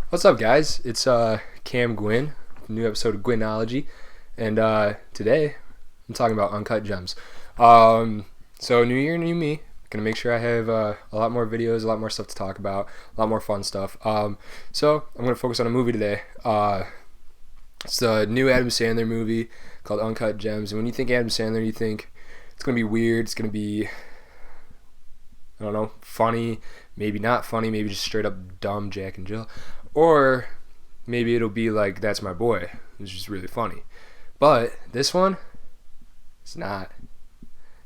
What's up, guys? It's Cam Gwyn, new episode of Gwynology, and today I'm talking about Uncut Gems. So new year, new me. Gonna make sure I have a lot more videos, a lot more stuff to talk about, a lot more fun stuff. So I'm gonna focus on a movie today. It's the new Adam Sandler movie called Uncut Gems. And when you think Adam Sandler, you think it's gonna be weird. It's gonna be, I don't know, funny, maybe not funny, maybe just straight up dumb Jack and Jill. Or maybe it'll be like That's My Boy, which is really funny. But this one, it's not.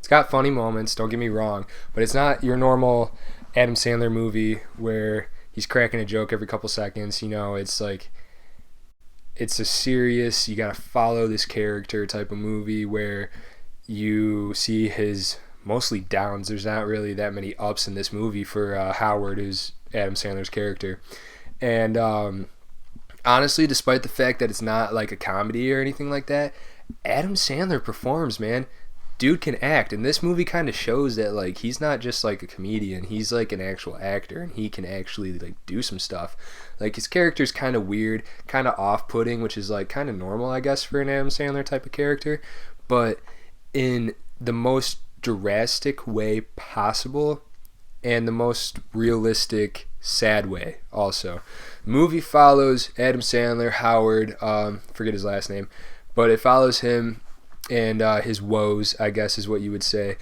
It's got funny moments, don't get me wrong, but it's not your normal Adam Sandler movie where he's cracking a joke every couple seconds. It's like, it's a serious, you gotta follow this character type of movie where you see his mostly downs. There's not really that many ups in this movie for Howard, who's Adam Sandler's character. And honestly, despite the fact that it's not like a comedy or anything like that, Adam Sandler performs, man. Dude can act, and this movie kind of shows that like he's not just like a comedian. He's like an actual actor, and he can actually like do some stuff. Like his character's kind of weird, kind of off-putting, which is like kind of normal, I guess, for an Adam Sandler type of character. But in the most drastic way possible, and the most realistic sad way also. The movie follows Adam Sandler, Howard, forget his last name, but it follows him and his woes, I guess is what you would say.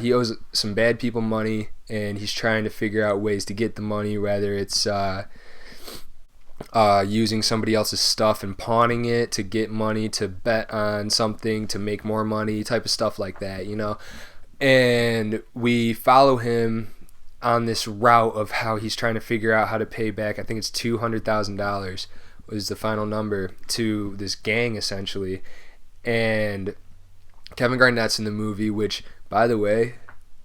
He owes some bad people money, and he's trying to figure out ways to get the money, whether it's using somebody else's stuff and pawning it to get money, to bet on something to make more money, type of stuff like that, And we follow him on this route of how he's trying to figure out how to pay back. I think it's $200,000 was the final number to this gang, essentially. And Kevin Garnett's in the movie, which, by the way,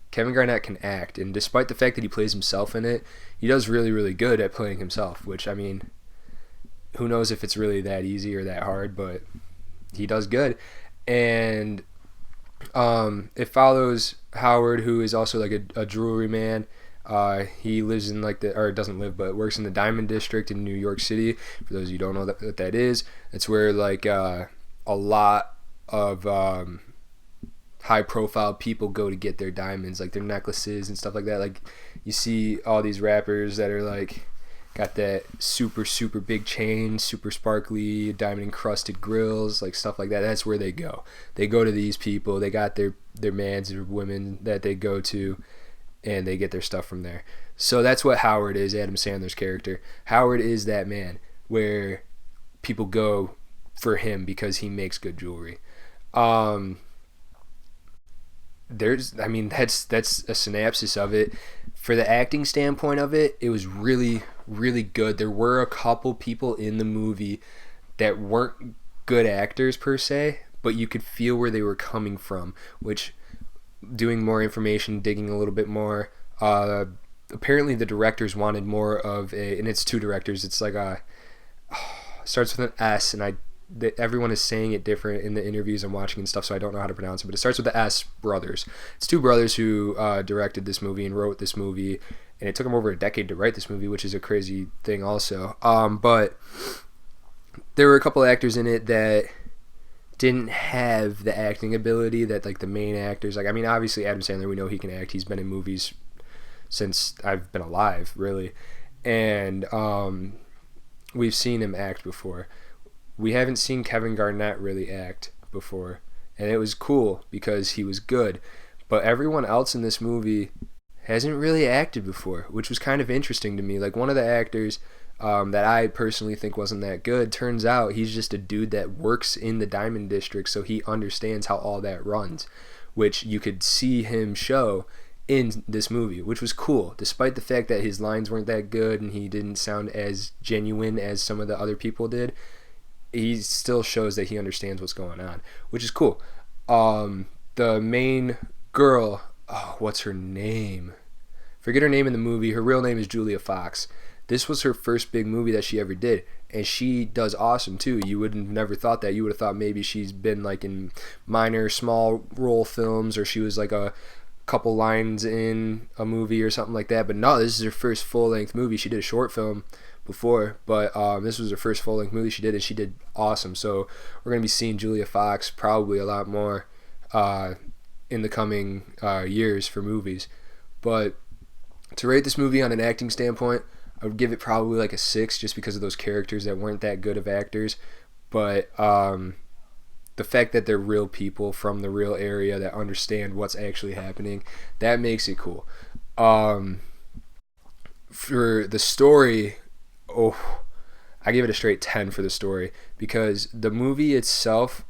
Kevin Garnett can act. And despite the fact that he plays himself in it, he does really, really good at playing himself, which, I mean, who knows if it's really that easy or that hard, but he does good. And it follows Howard, who is also like a jewelry man. He lives in or doesn't live, but works in the Diamond District in New York City. For those of you who don't know what that is, it's where like a lot of high profile people go to get their diamonds, like their necklaces and stuff like that. Like you see all these rappers that are like got that super super big chain, super sparkly, diamond encrusted grills, like stuff like that. That's where they go. They go to these people. They got their mans or women that they go to, and they get their stuff from there. So that's what Howard is, Adam Sandler's character. Howard is that man where people go for him because he makes good jewelry. That's a synopsis of it. For the acting standpoint of it, it was really, really good. There were a couple people in the movie that weren't good actors per se, but you could feel where they were coming from, which, doing more information, digging a little bit more, apparently the directors wanted more of and it's two directors, it's like starts with an S, and everyone is saying it different in the interviews I'm watching and stuff, so I don't know how to pronounce it, but it starts with the S brothers. It's two brothers who directed this movie and wrote this movie, and it took them over a decade to write this movie, which is a crazy thing also. But there were a couple actors in it that didn't have the acting ability that like the main actors, like, I mean, obviously Adam Sandler, we know he can act. He's been in movies since I've been alive, really, and we've seen him act before. We haven't seen Kevin Garnett really act before, and it was cool because he was good, but everyone else in this movie hasn't really acted before, which was kind of interesting to me. Like one of the actors that I personally think wasn't that good, turns out he's just a dude that works in the Diamond District, so he understands how all that runs, which you could see him show in this movie, which was cool, despite the fact that his lines weren't that good and he didn't sound as genuine as some of the other people did. He still shows that he understands what's going on, which is cool. The main girl, what's her name? Forget her name in the movie. Her real name is Julia Fox. This was her first big movie that she ever did, and she does awesome too. You would have never thought that. You would have thought maybe she's been like in minor, small role films, or she was like a couple lines in a movie or something like that. But no, this is her first full-length movie. She did a short film before, but this was her first full-length movie she did, and she did awesome. So we're going to be seeing Julia Fox probably a lot more in the coming years for movies. But to rate this movie on an acting standpoint, I would give it probably like a 6 just because of those characters that weren't that good of actors. But the fact that they're real people from the real area that understand what's actually happening, that makes it cool. For the story, I give it a straight 10 for the story, because the movie itself,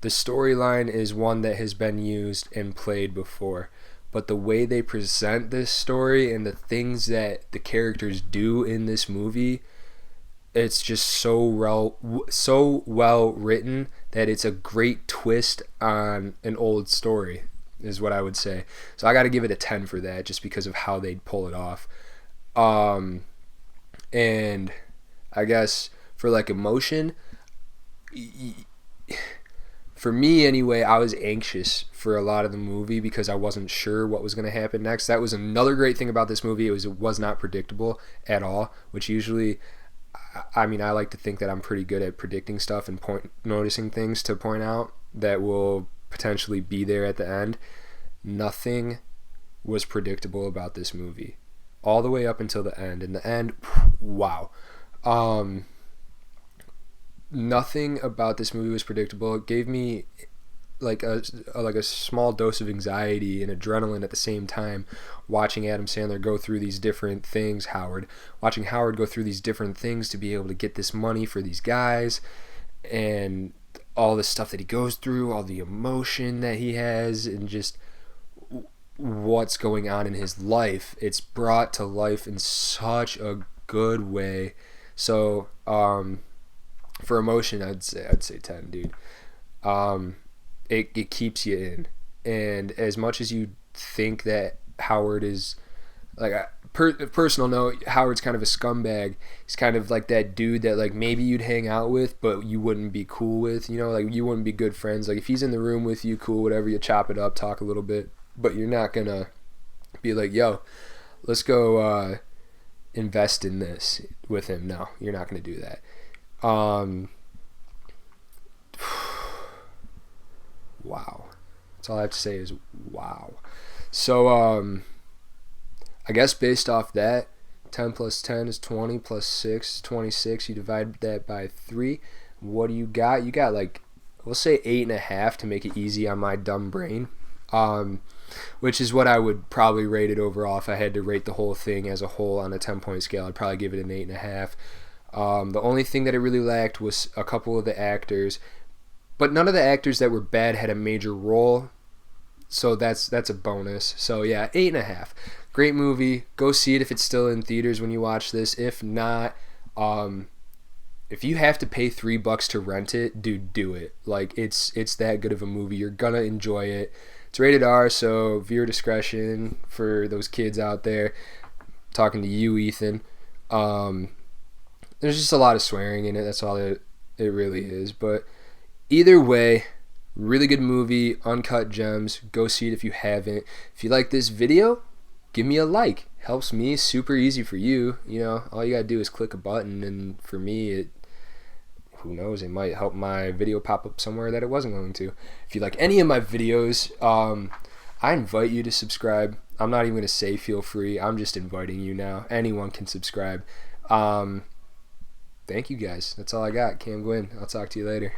the storyline is one that has been used and played before. But the way they present this story and the things that the characters do in this movie, it's just so well written that it's a great twist on an old story, is what I would say. So I got to give it a 10 for that, just because of how they pull it off. And I guess for like emotion, for me anyway, I was anxious for a lot of the movie because I wasn't sure what was going to happen next. That was another great thing about this movie. It was not predictable at all, which usually, I mean, I like to think that I'm pretty good at predicting stuff and noticing things to point out that will potentially be there at the end. Nothing was predictable about this movie all the way up until the end. In the end, wow. Nothing about this movie was predictable. It gave me like a small dose of anxiety and adrenaline at the same time, watching Adam Sandler go through these different things, watching Howard go through these different things to be able to get this money for these guys, and all the stuff that he goes through, all the emotion that he has, and just what's going on in his life. It's brought to life in such a good way. So for emotion, I'd say 10, dude. It keeps you in, and as much as you think that Howard is like a personal note, Howard's kind of a scumbag. He's kind of like that dude that like maybe you'd hang out with, but you wouldn't be cool with. You know, like you wouldn't be good friends. Like if he's in the room with you, cool, whatever. You chop it up, talk a little bit, but you're not gonna be like, yo, let's go invest in this with him. No, you're not gonna do that. Wow. That's all I have to say is wow. So, I guess based off that, 10 plus 10 is 20, plus 6 is 26. You divide that by 3. What do you got? You got like, we'll say 8.5 to make it easy on my dumb brain. Which is what I would probably rate it overall. If I had to rate the whole thing as a whole on a 10-point scale, I'd probably give it an 8.5. The only thing that it really lacked was a couple of the actors. But none of the actors that were bad had a major role, so that's a bonus. So yeah, 8.5. Great movie. Go see it if it's still in theaters when you watch this. If not, if you have to pay $3 to rent it, dude, do it. Like it's that good of a movie. You're gonna enjoy it. It's rated R, so viewer discretion for those kids out there. I'm talking to you, Ethan. There's just a lot of swearing in it. That's all it really is. But either way, really good movie, Uncut Gems. Go see it if you haven't. If you like this video, give me a like. Helps me. Super easy for you. You know, all you gotta do is click a button, and for me, who knows, it might help my video pop up somewhere that it wasn't going to. If you like any of my videos, I invite you to subscribe. I'm not even gonna say feel free. I'm just inviting you now. Anyone can subscribe. Thank you guys. That's all I got. Cam Gwynn. I'll talk to you later.